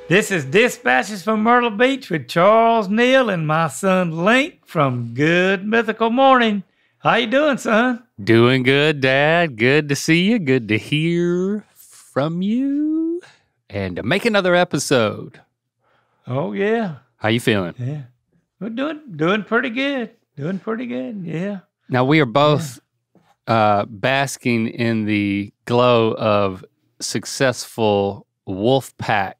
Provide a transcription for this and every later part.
This is Dispatches from Myrtle Beach with Charles Neal and my son Link from Good Mythical Morning. How you doing, son? Doing good, Dad. Good to see you. Good to hear from you. And to make another episode. Oh, yeah. How you feeling? Yeah. We're doing pretty good. Doing pretty good, yeah. Now, we are both basking in the glow of successful Wolfpack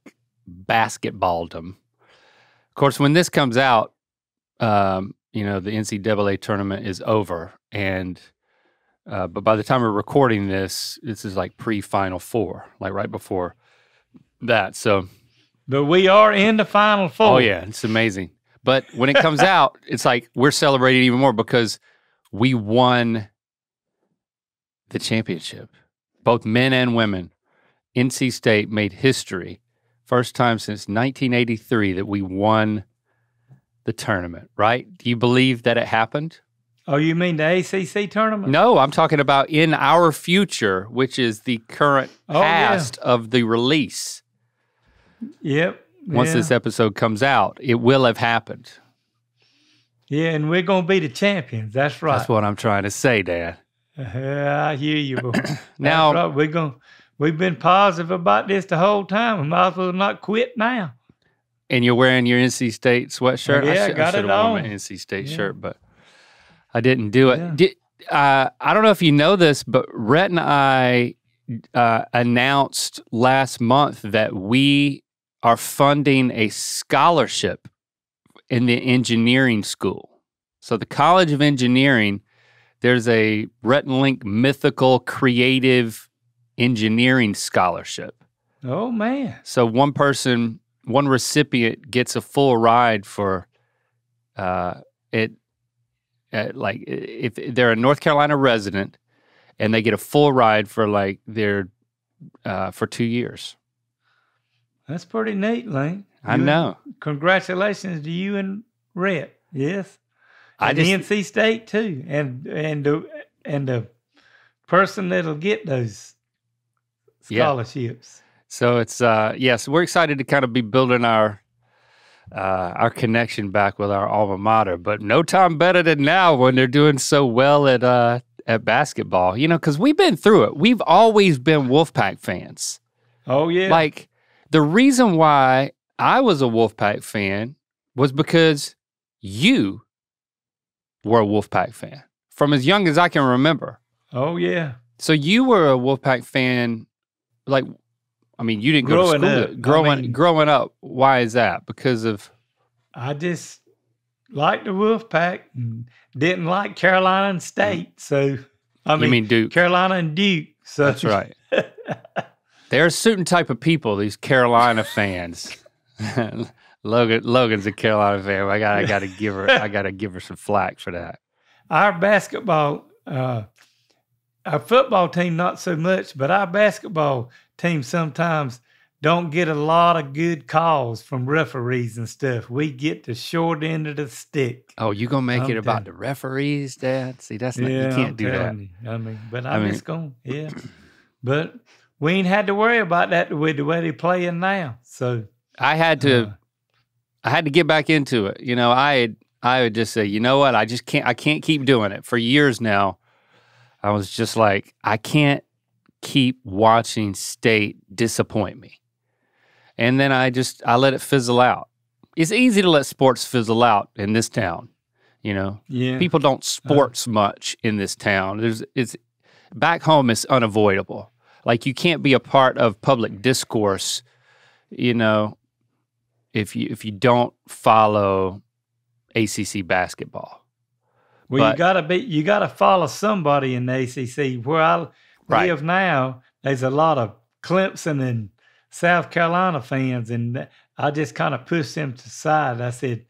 basketballdom. Of course, when this comes out, the NCAA tournament is over, and but by the time we're recording this is like pre-Final Four, like right before that. So, but we are in the Final Four. Oh yeah, it's amazing. But when it comes out, it's like we're celebrating even more because we won the championship, both men and women. NC State made history. First time since 1983 that we won the tournament, right? Do you believe that it happened? Oh, you mean the ACC tournament? No, I'm talking about in our future, which is the current past of the release. Yep. Once this episode comes out, it will have happened. Yeah, and we're going to be the champions. That's right. That's what I'm trying to say, Dad. I hear you, boy. Now, right. We've been positive about this the whole time. We might as well not quit now. And you're wearing your NC State sweatshirt? Yeah, I got it on. Worn my NC State shirt, but I didn't do it. Yeah. I don't know if you know this, but Rhett and I announced last month that we are funding a scholarship in the engineering school. So the College of Engineering, there's a Rhett and Link Mythical Creative Engineering Scholarship. Oh, man. So one recipient gets a full ride for if they're a North Carolina resident, and they get a full ride for for 2 years. That's pretty neat, Lane. I know. Congratulations to you and Rhett. Yes. And NC State too, and the person that'll get those scholarships. Yeah. So it's so we're excited to kind of be building our connection back with our alma mater, but no time better than now when they're doing so well at basketball. You know, because we've been through it. We've always been Wolfpack fans. Oh yeah. Like the reason why I was a Wolfpack fan was because you were a Wolfpack fan from as young as I can remember. Oh yeah. So you were a Wolfpack fan, you didn't go to school. Growing up, why is that? Because of? I just liked the Wolfpack and didn't like Carolina and State. So, you mean Duke? Carolina and Duke. So. That's right. There are certain type of people, these Carolina fans. Logan's a Carolina fan. I gotta give her some flack for that. Our basketball, our football team not so much, but our basketball team sometimes don't get a lot of good calls from referees and stuff. We get the short end of the stick. Oh, you gonna make it about the referees, Dad? See, that's not, you can't do that. I'm just going, But we ain't had to worry about that with the way they're playing now. So I had to get back into it. You know, I would just say, you know what, I can't keep doing it. For years now, I was just like, I can't keep watching State disappoint me. And then I let it fizzle out. It's easy to let sports fizzle out in this town, you know? Yeah. People don't sports much in this town. Back home it's unavoidable. Like you can't be a part of public discourse, you know, if you don't follow ACC basketball. Well, you gotta follow somebody in the ACC. Where I live now, there's a lot of Clemson and South Carolina fans, and I just kind of pushed them to the side. I said,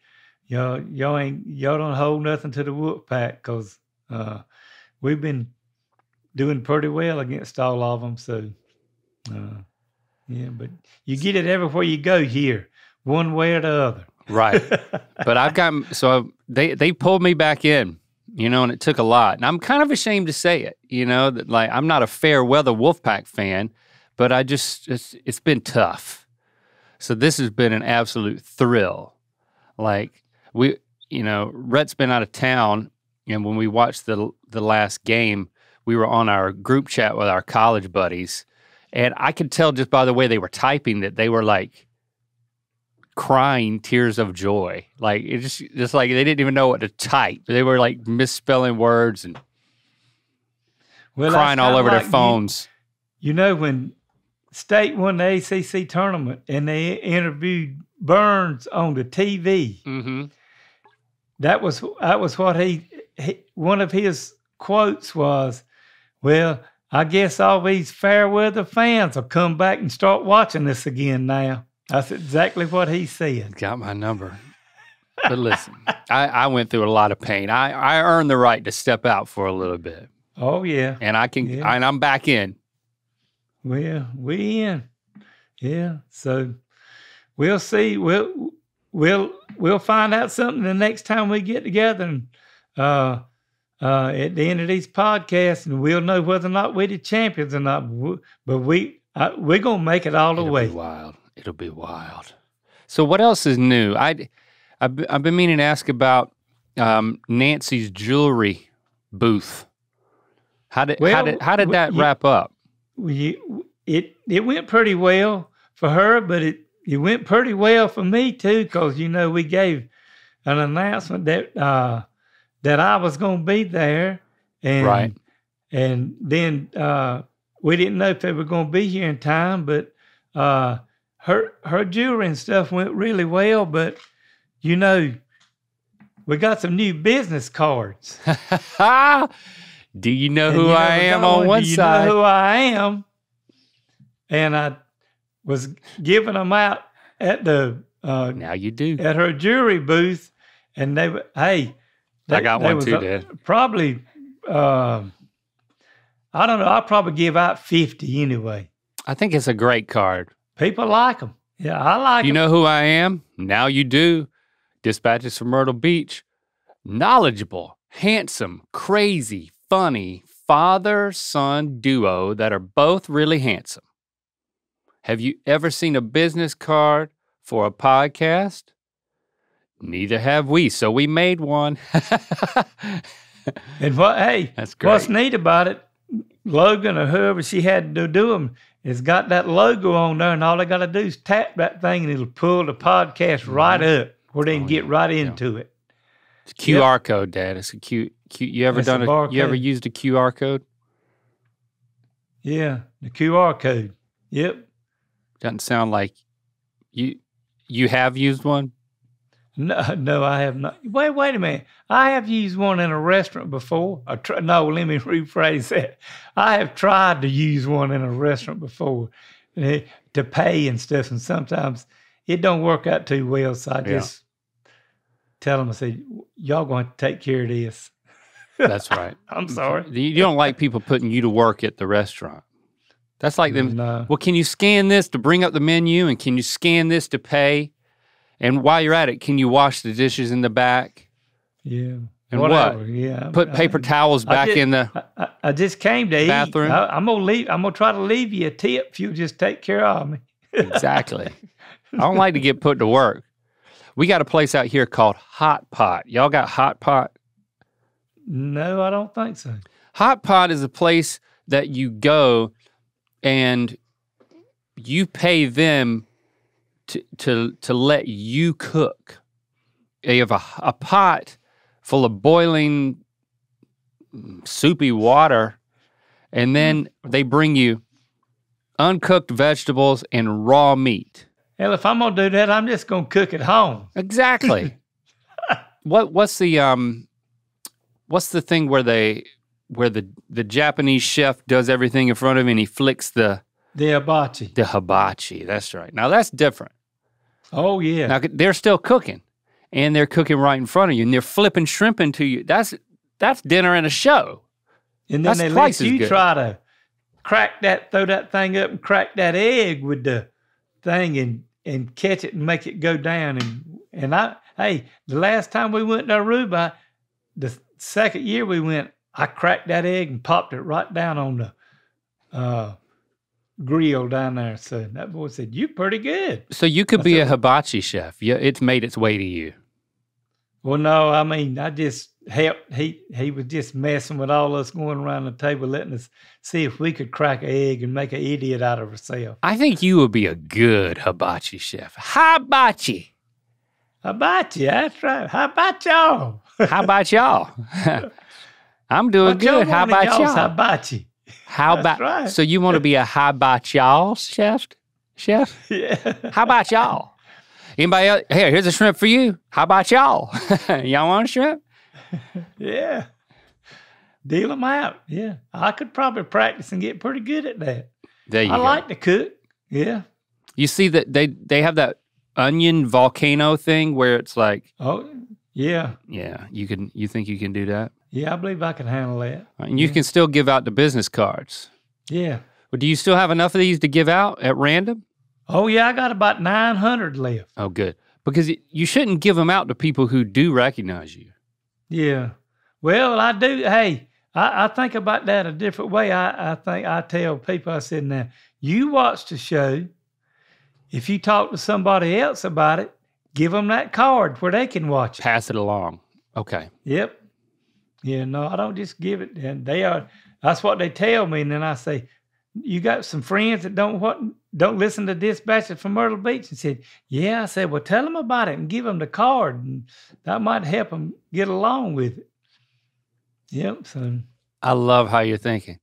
y'all don't hold nothing to the Wolfpack because we've been doing pretty well against all of them. So, but you get it everywhere you go here, one way or the other. Right. But they pulled me back in, you know, and it took a lot. And I'm kind of ashamed to say it, you know, that like I'm not a fair weather Wolfpack fan, but it's been tough. So this has been an absolute thrill. Like Rhett's been out of town, and when we watched the last game, we were on our group chat with our college buddies, and I could tell just by the way they were typing that they were like crying tears of joy. Like it just like they didn't even know what to type. They were like misspelling words and crying all over their phones. When State won the ACC tournament and they interviewed Burns on the TV, mm-hmm. that was what he one of his quotes was, "Well, I guess all these fair weather fans will come back and start watching this again now." That's exactly what he said. Got my number. But listen, I went through a lot of pain. I earned the right to step out for a little bit. Oh yeah. And and I'm back in. Well, we in. Yeah. So we'll see. We'll find out something the next time we get together and at the end of these podcasts, and we'll know whether or not we're the champions or not. But we're gonna make it all the way. It'll be wild. So what else is new? I've been meaning to ask about Nancy's jewelry booth. How did that wrap up? It went pretty well for her, but it went pretty well for me too, because we gave an announcement that I was going to be there, and right. And then we didn't know if they were going to be here in time, but her jewelry and stuff went really well. But we got some new business cards. Do you know who I am on one side? Do you know who I am? And I was giving them out at the now you do at her jewelry booth, and they were I got one too, Dad. Probably I don't know. I'll probably give out 50 anyway. I think it's a great card. People like them. Yeah, I like them. You know who I am? Now you do. Dispatches from Myrtle Beach. Knowledgeable, handsome, crazy, funny, father-son duo that are both really handsome. Have you ever seen a business card for a podcast? Neither have we, so we made one. And that's great. What's neat about it, Logan or whoever she had to do them, it's got that logo on there, and all they got to do is tap that thing, and it'll pull the podcast right up where they can get right into it. It's a QR code, Dad. It's a cute. You ever you ever used a QR code? Yeah, the QR code. Yep. Doesn't sound like you have used one? No, I have not. Wait a minute. I have used one in a restaurant before. No, let me rephrase that. I have tried to use one in a restaurant before to pay and stuff, and sometimes it don't work out too well, so I just tell them, I say, y'all going to take care of this. That's right. I'm sorry. You don't like people putting you to work at the restaurant. That's like them. No. Well, can you scan this to bring up the menu, and can you scan this to pay? And while you're at it, can you wash the dishes in the back? Yeah. And whatever. what? Yeah. Put paper towels back in the I just came to bathroom. Eat. I'm gonna try to leave you a tip if you just take care of me. Exactly. I don't like to get put to work. We got a place out here called Hot Pot. Y'all got Hot Pot? No, I don't think so. Hot Pot is a place that you go and you pay them to let you cook. They have a pot full of boiling soupy water, and then they bring you uncooked vegetables and raw meat. Hell, if I'm gonna do that, I'm just gonna cook at home. Exactly. What's the thing where the Japanese chef does everything in front of him and he flicks the hibachi. The hibachi, that's right. Now that's different. Oh yeah. Now they're still cooking, and they're cooking right in front of you, and they're flipping shrimp into you. That's dinner and a show. And then they let you try to throw that thing up and crack that egg with the thing and catch it and make it go down. And the last time we went to Aruba, the second year we went, I cracked that egg and popped it right down on grill down there. So that boy said, "You're pretty good." So you could be a hibachi chef. Yeah, it's made its way to you. Well, no, I mean, I just helped. He was just messing with all us going around the table, letting us see if we could crack an egg and make an idiot out of ourselves. I think you would be a good hibachi chef. Hibachi. Hibachi, that's right. How about y'all? How about y'all? I'm doing good. How about y'all? Hibachi. How about, right. So you want to be a hibachi y'all chef? Yeah. How about y'all? Anybody else? Here, here's a shrimp for you. How about y'all? Y'all want a shrimp? Yeah. Deal them out. Yeah. I could probably practice and get pretty good at that. There you go. I like to cook. Yeah. You see that they have that onion volcano thing where it's like, oh, yeah. Yeah. You think you can do that? Yeah, I believe I can handle that. And you can still give out the business cards. Yeah. But do you still have enough of these to give out at random? Oh, yeah, I got about 900 left. Oh, good. Because you shouldn't give them out to people who do recognize you. Yeah. Well, I do. Hey, I think about that a different way. I think I tell people, I said, now, you watch the show. If you talk to somebody else about it, give them that card where they can watch it. Pass it along. Okay. Yep. Yeah, no, I don't just give it. And that's what they tell me. And then I say, you got some friends that don't listen to Dispatches from Myrtle Beach? And said, yeah. I said, well, tell them about it and give them the card. And that might help them get along with it. Yep. So I love how you're thinking.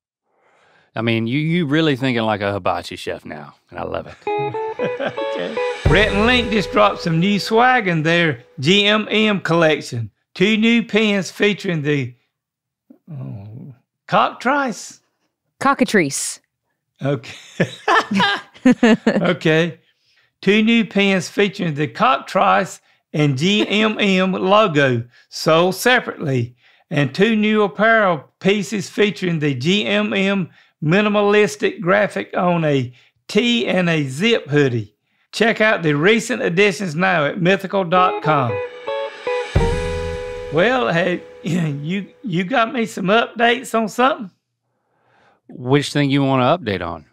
I mean, you really thinking like a hibachi chef now, and I love it. Okay. Rhett and Link just dropped some new swag in their GMM collection. 2 new pins featuring the cockatrice. Cockatrice. Okay. Okay. 2 new pins featuring the cockatrice and GMM logo sold separately, and 2 new apparel pieces featuring the GMM minimalistic graphic on a tee and a zip hoodie. Check out the recent additions now at mythical.com. Well, hey, you got me some updates on something? Which thing you want to update on?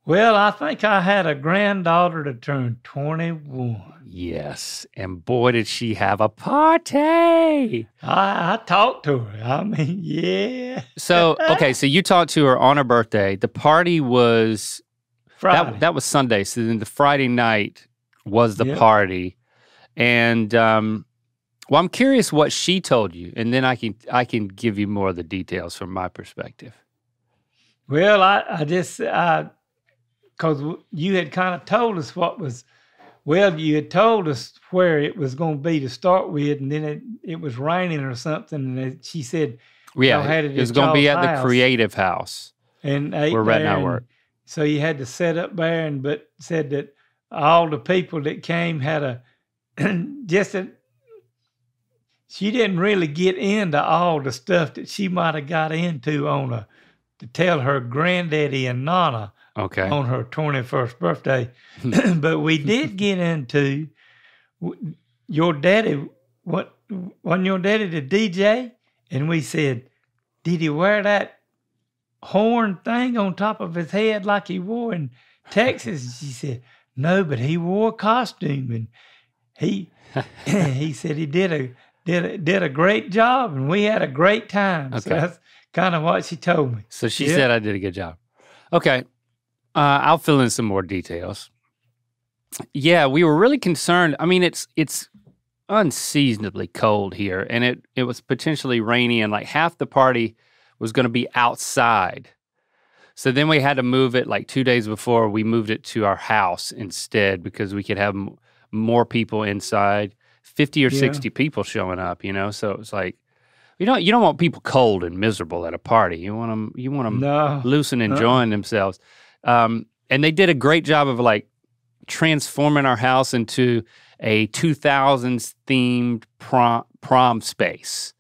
Well, I think I had a granddaughter to turn 21. Yes, and boy, did she have a party. I talked to her. I mean, yeah. So, okay, so you talked to her on her birthday. The party was Friday. That was Sunday. So then the Friday night was the party. And well, I'm curious what she told you, and then I can give you more of the details from my perspective. Well, I just because you had kind of told us you had told us where it was going to be to start with, and then it was raining or something, and she said, yeah, it was going to be at the Creative House, and where Rhett and I work. So you had to set up there, but said that all the people that came had she didn't really get into all the stuff that she might have got into to tell her granddaddy and Nana on her 21st birthday. But we did get into your daddy. Wasn't your daddy the DJ? And we said, did he wear that horn thing on top of his head like he wore in Texas? She said, no, but he wore a costume, and he said he did a great job, and we had a great time. Okay. So that's kind of what she told me. So she said I did a good job. Okay. I'll fill in some more details. Yeah, we were really concerned. I mean, it's unseasonably cold here, and it was potentially rainy, and like half the party was going to be outside. So then we had to move it like 2 days before. We moved it to our house instead because we could have more people inside. 50 or 60 people showing up, so it was like, you don't want people cold and miserable at a party. You want them loose and enjoying themselves. And they did a great job of like transforming our house into a 2000s themed prom space.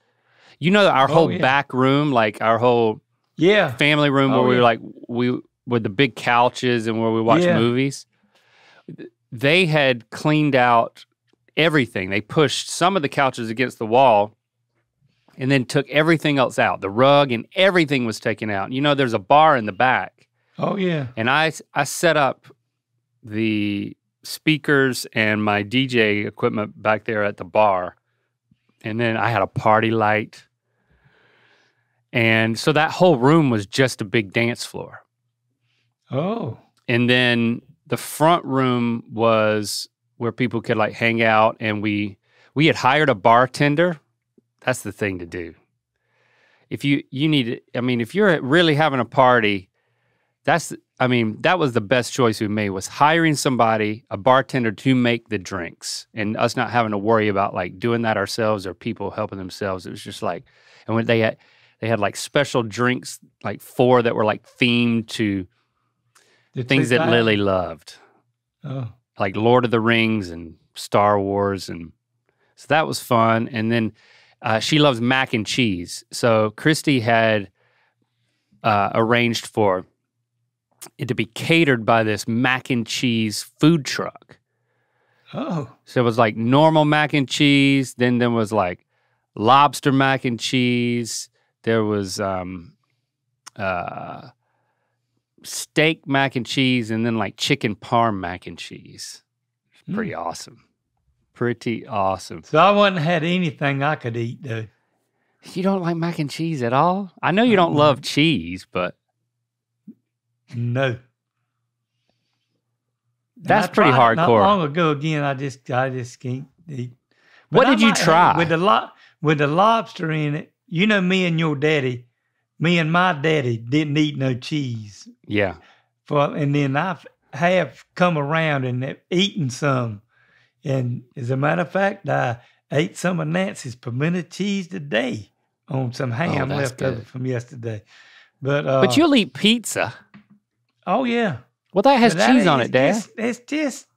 Our whole back room, like our whole family room where we with the big couches and where we watch movies. They had cleaned out everything. They pushed some of the couches against the wall and then took everything else out. The rug and everything was taken out. There's a bar in the back. Oh, yeah. And I set up the speakers and my DJ equipment back there at the bar. And then I had a party light. And so that whole room was just a big dance floor. Oh. And then the front room was where people could like hang out, and we had hired a bartender. That's the thing to do. If you need, I mean, if you're really having a party, that was the best choice we made, was hiring somebody, a bartender, to make the drinks, and us not having to worry about like doing that ourselves or people helping themselves. It was just like, and when they had like special drinks, like 4 that were like themed to things that Lily loved. Oh. Like Lord of the Rings and Star Wars, and so that was fun. And then she loves mac and cheese, so Christy had arranged for it to be catered by this mac and cheese food truck. Oh. So it was like normal mac and cheese, then there was like lobster mac and cheese, there was steak mac and cheese, and then like chicken parm mac and cheese. It's pretty awesome. Pretty awesome. So I wouldn't had anything I could eat though. You don't like mac and cheese at all? I know you don't love cheese, but no. That's pretty hardcore. Not long ago again, I just can't eat. But what did you try? With the lobster in it, you know, me and my daddy didn't eat no cheese. Yeah. And then I have come around and eaten some. And as a matter of fact, I ate some of Nancy's pimento cheese today on some ham left over from yesterday. But you'll eat pizza. Oh yeah. Well, that has cheese on it, Dad. It's just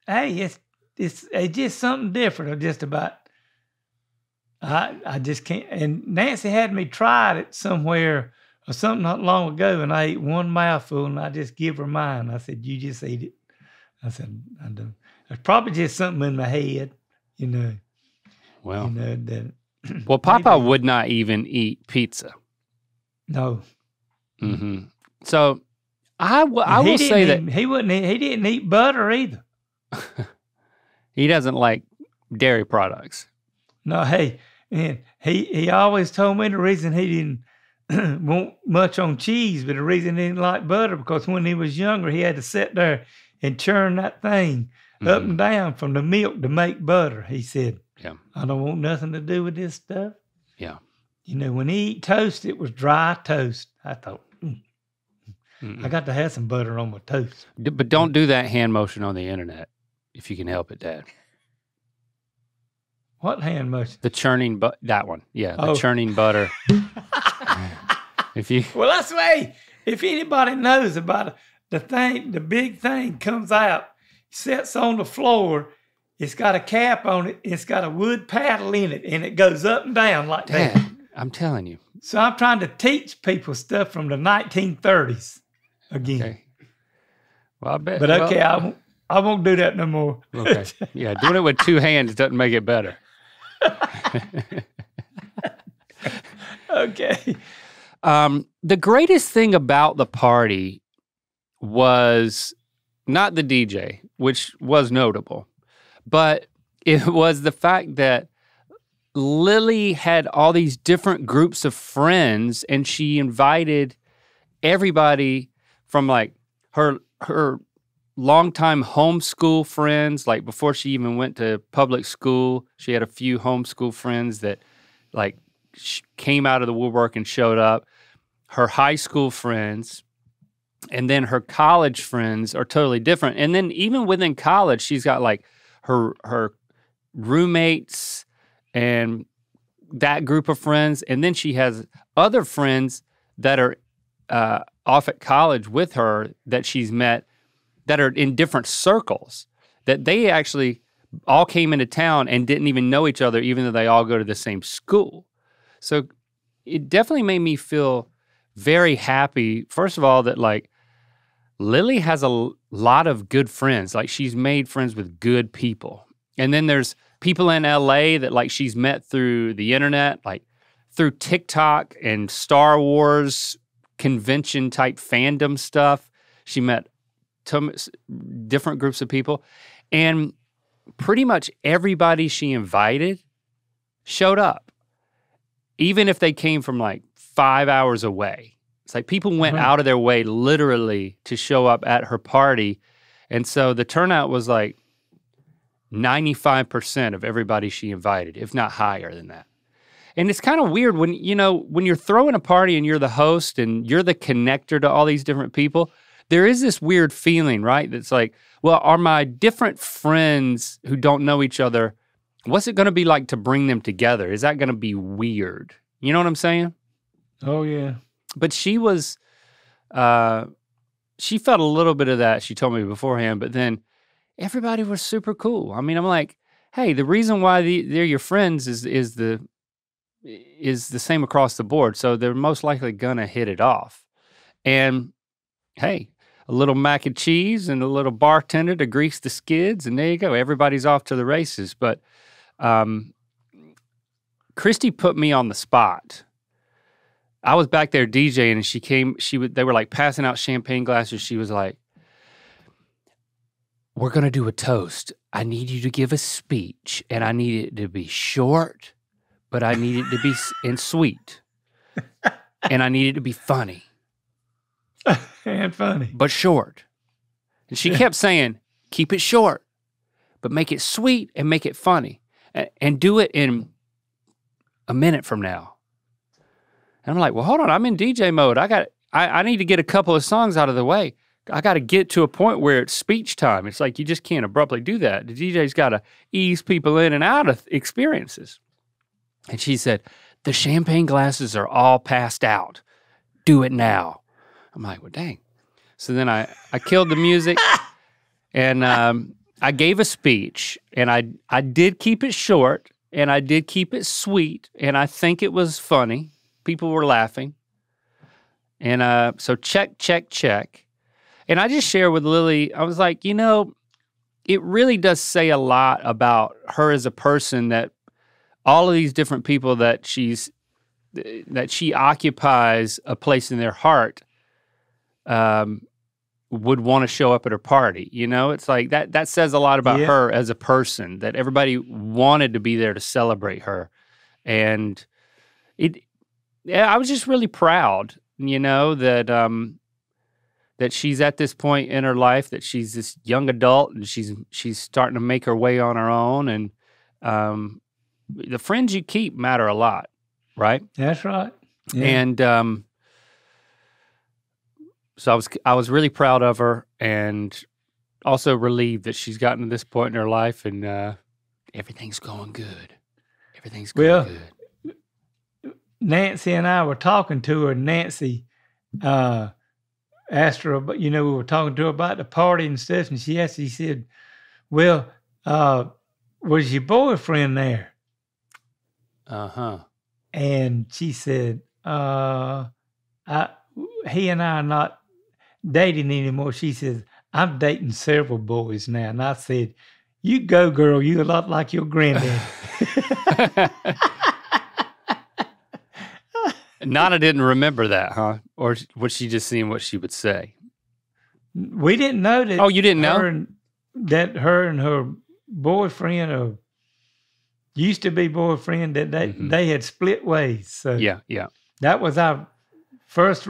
just something different. Or just about. I just can't. And Nancy had me try it somewhere or something not long ago, and I ate one mouthful, and I just give her mine. I said, "You just eat it." I said, "I don't." It's probably just something in my head, you know. Well, that. Well, Papa would not even eat pizza. No. Mm-hmm. So I will say that he didn't eat butter either. He doesn't like dairy products. No, hey, and he always told me the reason he didn't want much on cheese, but the reason he didn't like butter, because when he was younger, he had to sit there and churn that thing up and down from the milk to make butter. He said, "Yeah, I don't want nothing to do with this stuff." Yeah. You know, when he eat toast, it was dry toast. I thought, I got to have some butter on my toast. But don't do that hand motion on the internet if you can help it, Dad. What hand motion? The churning, that one. Yeah, the churning butter. Well, that's the way. If anybody knows about the big thing comes out, sits on the floor. It's got a cap on it. It's got a wood paddle in it, and it goes up and down like Dad, that. I'm telling you. So I'm trying to teach people stuff from the 1930s again. Okay. Well, I bet. But okay, I won't do that no more. Okay. Yeah, doing it with 2 hands doesn't make it better. Okay. The greatest thing about the party was not the DJ, which was notable, but it was the fact that Lily had all these different groups of friends, and she invited everybody from like her longtime homeschool friends. Like before she even went to public school, she had a few homeschool friends that like came out of the woodwork and showed up. Her high school friends, and then her college friends are totally different. And then even within college, she's got like her roommates and that group of friends. And then she has other friends that are off at college with her that she's met that are in different circles, that they actually all came into town and didn't even know each other, even though they all go to the same school. So it definitely made me feel very happy, first of all, that like Lily has a lot of good friends. Like she's made friends with good people. And then there's people in LA that like she's met through the internet, like through TikTok and Star Wars convention type fandom stuff. She met different groups of people. And pretty much everybody she invited showed up, even if they came from like 5 hours away. It's like people went out of their way literally to show up at her party. And so the turnout was like 95% of everybody she invited, if not higher than that. And it's kind of weird when, you know, when you're throwing a party and you're the host and you're the connector to all these different people, there is this weird feeling, right? That's like, well, are my different friends who don't know each other, what's it gonna be like to bring them together? Is that gonna be weird? You know what I'm saying? Oh, yeah. But she was, she felt a little bit of that, she told me beforehand, but then everybody was super cool. I mean, I'm like, hey, the reason why they're your friends is the same across the board, so they're most likely gonna hit it off. And hey, a little mac and cheese and a little bartender to grease the skids, and there you go, everybody's off to the races. But Christy put me on the spot. I was back there DJing, and they were like passing out champagne glasses. She was like, we're gonna do a toast. I need you to give a speech, and I need it to be short, but I need it to be sweet. And I need it to be funny. And funny. But short. And she kept saying, keep it short, but make it sweet and make it funny. And do it in a minute from now. And I'm like, well, hold on, I'm in DJ mode. I need to get a couple of songs out of the way. I got to get to a point where it's speech time. It's like you just can't abruptly do that. The DJ's got to ease people in and out of experiences. And she said, the champagne glasses are all passed out. Do it now. I'm like, well, dang. So then I killed the music and I gave a speech, and I did keep it short, and I did keep it sweet, and I think it was funny. People were laughing. And so check, check, check. And I just shared with Lily, I was like, you know, it really does say a lot about her as a person that all of these different people that she occupies a place in their heart would want to show up at her party. You know, it's like that says a lot about her as a person, that everybody wanted to be there to celebrate her. And I was just really proud, you know, that that she's at this point in her life, that she's this young adult and she's starting to make her way on her own. And the friends you keep matter a lot, right? That's right. Yeah. And so I was really proud of her, and also relieved that she's gotten to this point in her life, and everything's going good. Everything's going good. Nancy and I were talking to her, and Nancy asked her about, you know, we were talking to her about the party and stuff, and she said, well, was your boyfriend there? Uh-huh. And she said, he and I are not dating anymore. She says, I'm dating several boys now. And I said, you go, girl. You're a lot like your granddad. Nana didn't remember that, huh? Or was she just seeing what she would say? We didn't know that. Oh, you didn't know? That her and her boyfriend, or used to be boyfriend, that they had split ways. So yeah. That was our first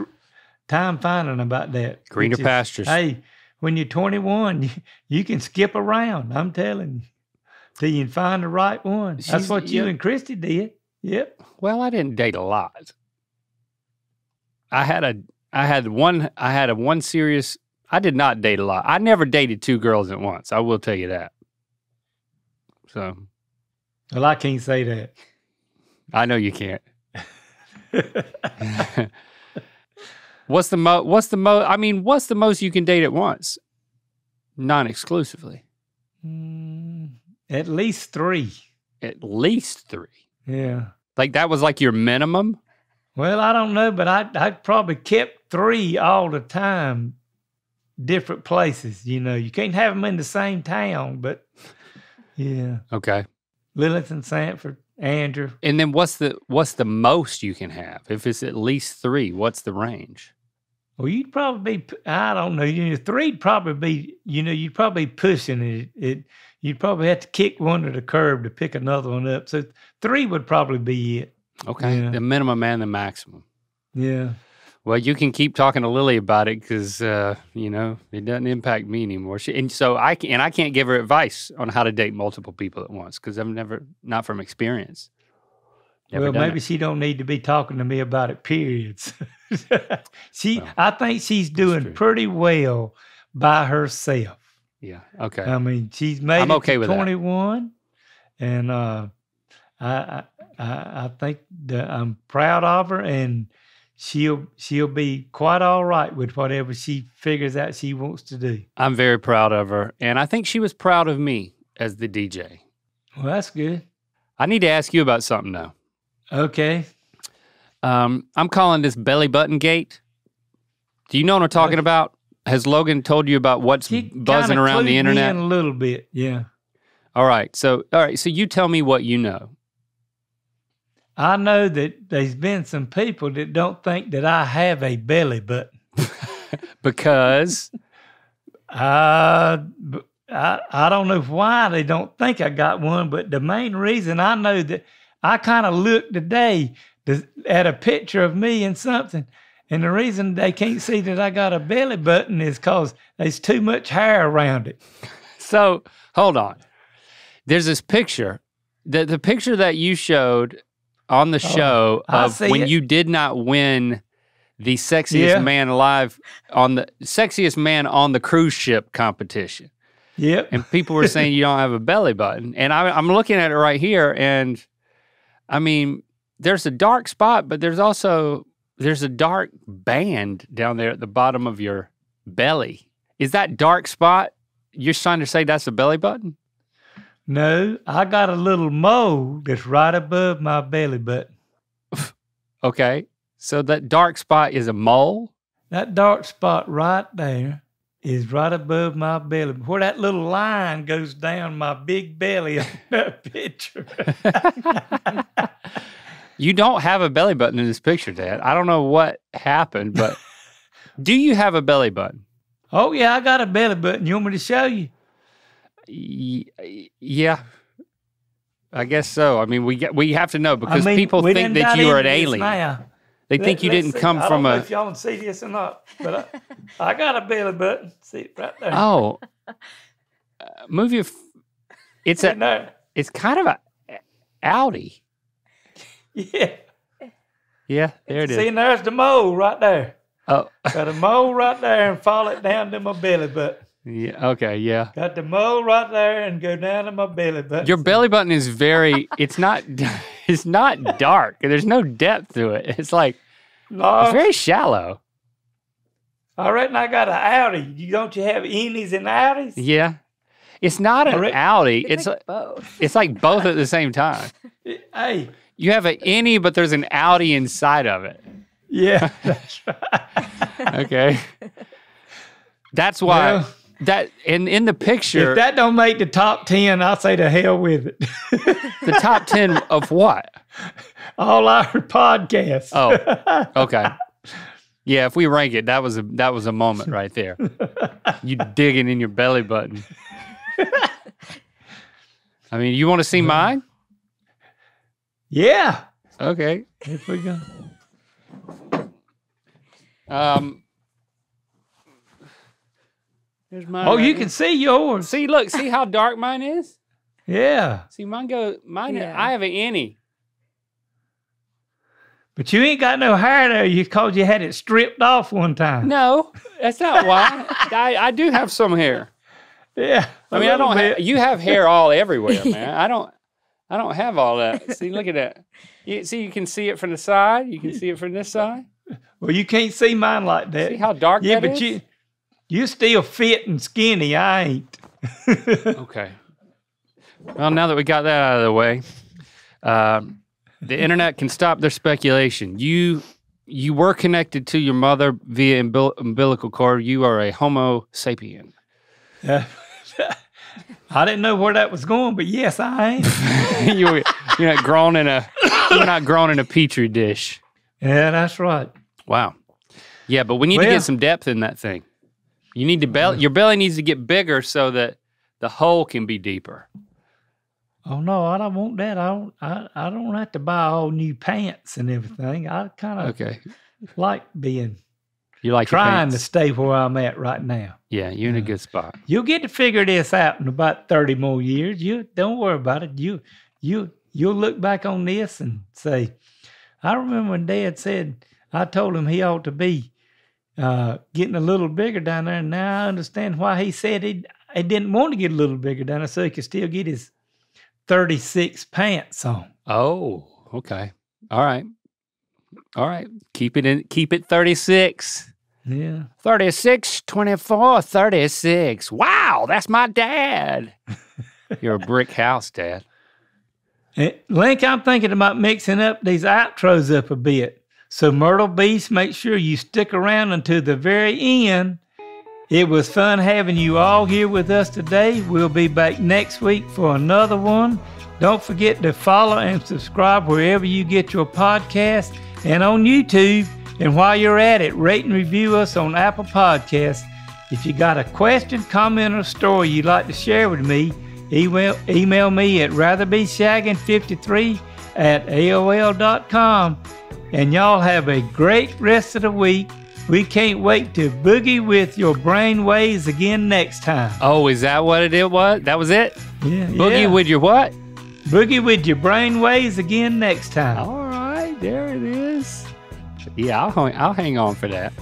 time finding about that. Greener pastures. Hey, when you're 21, you can skip around, I'm telling you, till you find the right one. That's what you and Christy did. Yep. Well, I didn't date a lot. I did not date a lot. I never dated two girls at once. I will tell you that. So. Well, I can't say that. I know you can't. What's the most you can date at once? Non-exclusively. At least 3. At least 3. Yeah. Like that was like your minimum? Well, I don't know, but I probably kept 3 all the time, different places. You know, you can't have them in the same town, but yeah. Okay. Lillington, Sanford, Andrew. And then what's the most you can have? If it's at least 3, what's the range? Well, you'd probably be, I don't know, 3'd probably be, you'd probably be pushing it. You'd probably have to kick one to the curb to pick another one up. So 3 would probably be it. Okay, the minimum and the maximum. Yeah. Well, you can keep talking to Lily about it because, it doesn't impact me anymore. I can't give her advice on how to date multiple people at once because not from experience. Maybe she don't need to be talking to me about it, periods. I think she's doing pretty well by herself. Yeah, okay. I mean, she's made it to 21, and I think that I'm proud of her, and she'll be quite all right with whatever she figures out she wants to do. I'm very proud of her, and I think she was proud of me as the DJ. Well, that's good. I need to ask you about something now. Okay. I'm calling this belly button gate. Do you know what I'm talking about? Has Logan told you about what's buzzing around the internet? Me in a little bit, yeah. All right, so you tell me what you know. I know that there's been some people that don't think that I have a belly button. Because? I don't know why they don't think I got one, but the main reason I know that I kind of looked today at a picture of me and something, and the reason they can't see that I got a belly button is because there's too much hair around it. So, hold on. There's this picture, the picture that you showed on the show of when you did not win the sexiest man alive sexiest man on the cruise ship competition. Yep. And people were saying you don't have a belly button. And I'm looking at it right here, and I mean, there's a dark spot, but there's a dark band down there at the bottom of your belly. Is that dark spot, you're trying to say that's a belly button? No, I got a little mole that's right above my belly button. Okay, so that dark spot is a mole? That dark spot right there is right above my belly. Where that little line goes down my big belly on that picture. You don't have a belly button in this picture, Dad. I don't know what happened, but do you have a belly button? Oh, yeah, I got a belly button. You want me to show you? Yeah, I guess so. I mean, we have to know because people think that you are an alien. They think you didn't come from a... I don't know if y'all can see this or not, but I got a belly button. See it right there. Oh. Move your... It's kind of a Audi. Yeah. Yeah, there it is. See, and there's the mole right there. Oh. Got a mole right there and follow it down to my belly button. Yeah, okay, yeah. Got the mole right there and go down to my belly button. Your belly button is it's not dark. There's no depth to it. It's like, it's very shallow. I reckon I got an Audi. Don't you have innies and Audis? Yeah. It's not an Audi. It's like both. It's like both at the same time. Hey. You have an innie, but there's an Audi inside of it. Yeah, that's right. Okay. That's why that in the picture. If that don't make the top 10, I'll say to hell with it. The top 10 of what? All our podcasts. Oh, okay. Yeah, if we rank it, that was a moment right there. You digging in your belly button. I mean, you want to see mine? Yeah. Okay. Here we go. Here's mine. Oh, you can see yours. See how dark mine is? Yeah. See, I have an innie. But you ain't got no hair there because you had it stripped off one time. No, that's not why. I do have some hair. Yeah. I mean, you have hair all everywhere, man. I don't have all that. See, look at that. You can see it from the side. You can see it from this side. Well, you can't see mine like that. See how dark that is? Yeah, but you're still fit and skinny. I ain't. Okay. Well, now that we got that out of the way, the internet can stop their speculation. You were connected to your mother via umbilical cord. You are a Homo sapien. I didn't know where that was going, but yes, I am. You're not grown in a petri dish. Yeah, that's right. Wow. Yeah, but we need to get some depth in that thing. You need to your belly needs to get bigger so that the hole can be deeper. Oh no, I don't want that. I don't have to buy all new pants and everything. I kind of like being. You like trying to stay where I'm at right now. Yeah, you're in a good spot. You'll get to figure this out in about 30 more years. You don't worry about it. You'll look back on this and say, I remember when Dad said, I told him he ought to be getting a little bigger down there, and now I understand why he said he didn't want to get a little bigger down there so he could still get his 36 pants on. Oh, okay. All right. Keep it 36. Yeah. 36, 24, 36. Wow, that's my dad. You're a brick house, Dad. Link, I'm thinking about mixing up these outros up a bit. So Myrtle Beach, make sure you stick around until the very end. It was fun having you all here with us today. We'll be back next week for another one. Don't forget to follow and subscribe wherever you get your podcast and on YouTube. And while you're at it, rate and review us on Apple Podcasts. If you got a question, comment, or story you'd like to share with me, email me at ratherbeshagging53@aol.com. And y'all have a great rest of the week. We can't wait to boogie with your brain waves again next time. Oh, is that what it was? That was it? Yeah. Boogie with your what? Boogie with your brain waves again next time. All right, there it is. Yeah, I'll hang on for that.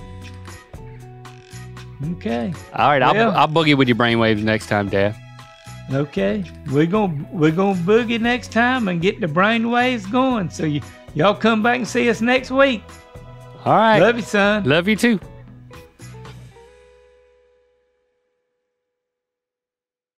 Okay. All right, I'll boogie with your brainwaves next time, Dad. Okay, we're gonna boogie next time and get the brainwaves going. So y'all come back and see us next week. All right. Love you, son. Love you too.